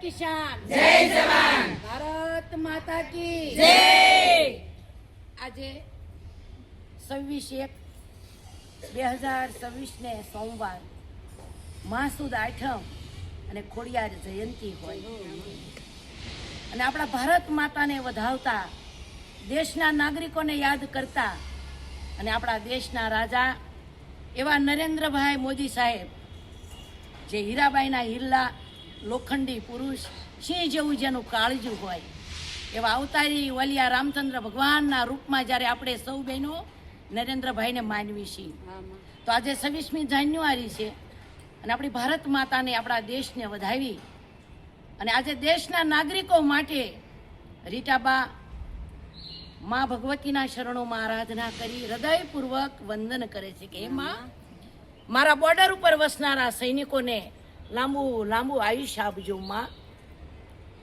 કિસાન, જય જવાન, ભારત માતા કી જય. આજે 26/1/2026 ને સોમવાર મહાસુદ આઠમ અને ખોડિયાર જયંતિ હોય અને આપણા ભારત માતાને વધાવતા, દેશના નાગરિકોને યાદ કરતા અને આપણા દેશના રાજા એવા નરેન્દ્રભાઈ મોદી સાહેબ, જે હીરાબાઈના હિલ્લા, લોખંડી પુરુષ, સિંહ જેવું જેનું કાળજું હોય, એવા અવતારી વલિયા રામચંદ્ર ભગવાનના રૂપમાં જ્યારે આપણે સૌ બહેનો નરેન્દ્રભાઈને માનવી છીએ, તો આજે 26મી જાન્યુઆરી છે અને આપણી ભારત માતાને, આપણા દેશને વધાવી અને આજે દેશના નાગરિકો માટે રીટાબા મા ભગવતીના શરણોમાં આરાધના કરી હૃદયપૂર્વક વંદન કરે છે કે એમાં મારા બોર્ડર ઉપર વસનારા સૈનિકોને લાંબુ લાંબુ આયુષ્ય આપજો માં.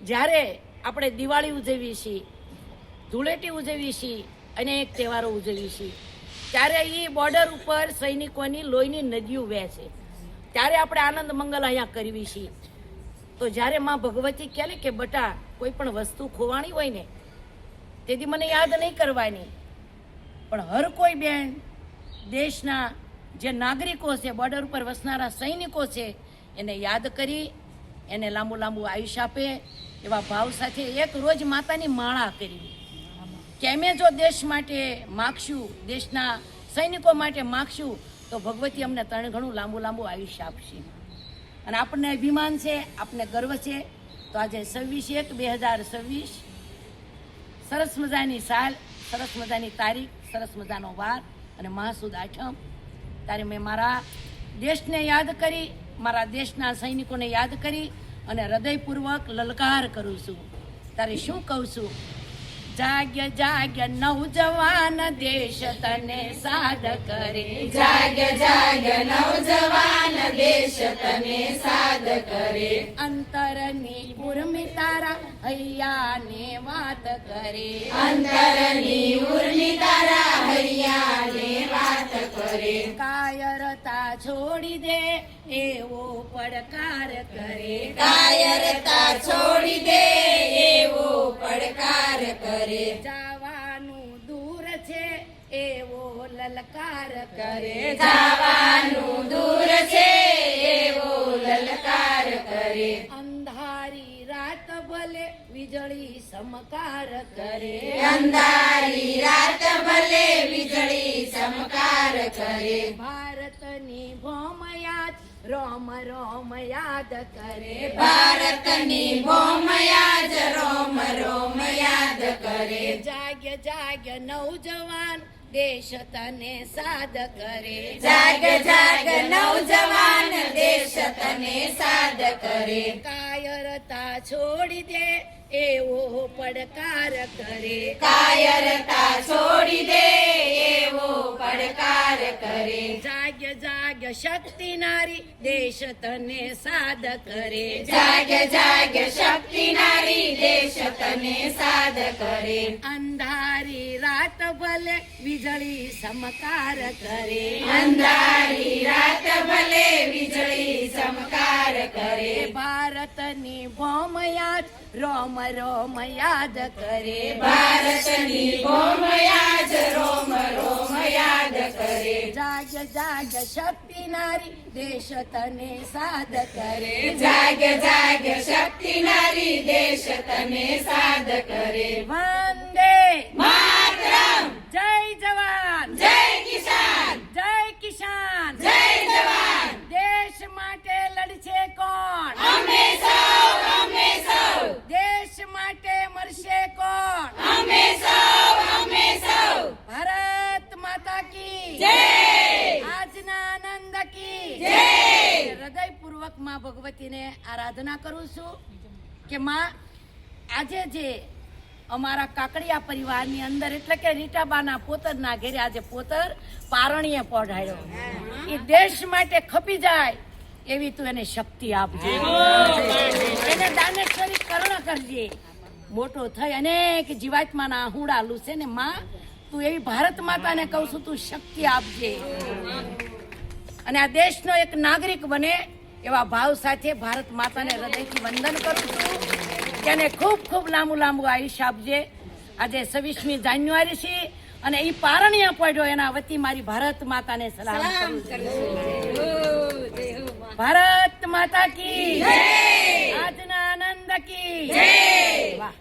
જ્યારે આપણે દિવાળી ઉજવીએ છીએ, ધૂળેટી ઉજવીએ છીએ, અનેક તહેવારો ઉજવીએ છીએ, ત્યારે એ બોર્ડર ઉપર સૈનિકોની લોહીની નદીઓ વહે છે, ત્યારે આપણે આનંદ મંગલ અહીંયા કરવી છીએ. તો જ્યારે માં ભગવતી કહે કે બટા કોઈ પણ વસ્તુ ખોવાણી હોય ને તેથી મને યાદ નહીં કરવાની, પણ હર કોઈ બેન દેશના જે નાગરિકો છે, બોર્ડર ઉપર વસનારા સૈનિકો છે, એને યાદ કરી એને લાંબુ લાંબુ આયુષ્ય આપે એવા ભાવ સાથે એક રોજ માતાની માળા કરી કે અમે જો દેશ માટે માગશું, દેશના સૈનિકો માટે માગશું તો ભગવતી અમને ત્રણ ઘણું લાંબુ લાંબુ આયુષ્ય આપશે. અને આપણને અભિમાન છે, આપણને ગર્વ છે. તો આજે 26/1/2026 સરસ મજાની સાલ, સરસ મજાની તારીખ, સરસ મજાનો વાર અને મહાસુદ આઠમ, ત્યારે મેં મારા દેશને યાદ કરી, મારા દેશના સૈનિકોને યાદ કરી અને હૃદયપૂર્વક લલકાર કરું છું. ત્યારે શું કહું છું? જાગ્ય જાગ્ય નવજવાન, દેશ તને સાદ કરે. જાગ્ય જાગ્ય નવજવાન, દેશ તને સાદ કરે. અંતરની ઉર્મિ તારા હૈયાને વાત કરે. અંતરની ઉર્મિ તારા હૈયાને વાત કરે. કાયરતા છોડી દે એવો પડકાર કરે. કાયરતા છોડી દે એવો પડકાર કરે. જવાનું દૂર છે એવો લલકાર કરે. જવાનું દૂર છે એવો લલકાર કરે. અંધારી રાત ભલે વીજળી ચમકાર કરે. અંધારી રાત ભલે વીજળી ચમકાર કરે. ભારતની ભૌમ યાદ રોમ રોમ યાદ કરે. ભારતની ભૌમ યાદ રોમ રોમ યાદ કરે. જાગ્ય જાગ્ય નવજવાન, દેશ તને સાદ કરે. જાગ જાગ નવજવાન, દેશ તને સાદ કરે. કાયરતા છોડી દે એવો પડકાર કરે. કાયરતા છોડી દે એવો પડકાર કરે. જાગ્ય જાગ્ય શક્તિ નારી, દેશ તને સાદ કરે. જાગ જાગ શક્તિ નારી, દેશ તને સાદ કરે. અંધારી રાત ભલે વીજળી ચમકાર કરે. અંધારી રાત ભલે વીજળી ચમકાર કરે. ભારતની ભૌમ યાદ રોમ રોમ યાદ કરે. ભારતની ભૌમ યાદ રોમ રોમ યાદ કરે. જાગ્ય જાગ્ય શક્તિ નારી, દેશ તને સાદ કરે. જાગ જાગ શક્તિ નારી, દેશ તને સાદ કરે. વંદે માતરમ, જય જવાન, જય કિસાન, જય કિસાન, જય જવાન. દેશ માટે લડશે કોણ? અમે સૌ, અમે સૌ. દેશ માટે મરશે કોણ? અમે સૌ, અમે સૌ. ભારત માતા કી જય. આજના આનંદ કી જય. હૃદયપૂર્વક માં ભગવતીને આરાધના કરું છું કે માં આજે જે અમારા કાકડિયા પરિવારની અંદર, એટલે કે રીટાબાના પોતરના ઘેરે આજે પોતર પારણીએ પઢાયો, એ દેશ માટે ખપી જાય એવી તું એને શક્તિ આપજે, એને દાનેશ્વરી કર્ણ કરજે. મોટો થઈ અનેક જીવાત્માના આહુડા લૂસે ને માં, તું એવી ભારત માતાને કહું છું, તું શક્તિ આપજે અને આ દેશનો એક નાગરિક બને એવા ભાવ સાથે ભારત માતાને હૃદયથી વંદન કરું છું. તેને ખૂબ ખૂબ લાંબુ લાંબુ આયુષ્ય આપજે. આજે 26મી જાન્યુઆરી છે અને એ પારણિયા પડ્યો એના વતી મારી ભારત માતાને સલામ કરું છું. ભારત માતા કી જય, આજના આનંદ કી જય. વાહ.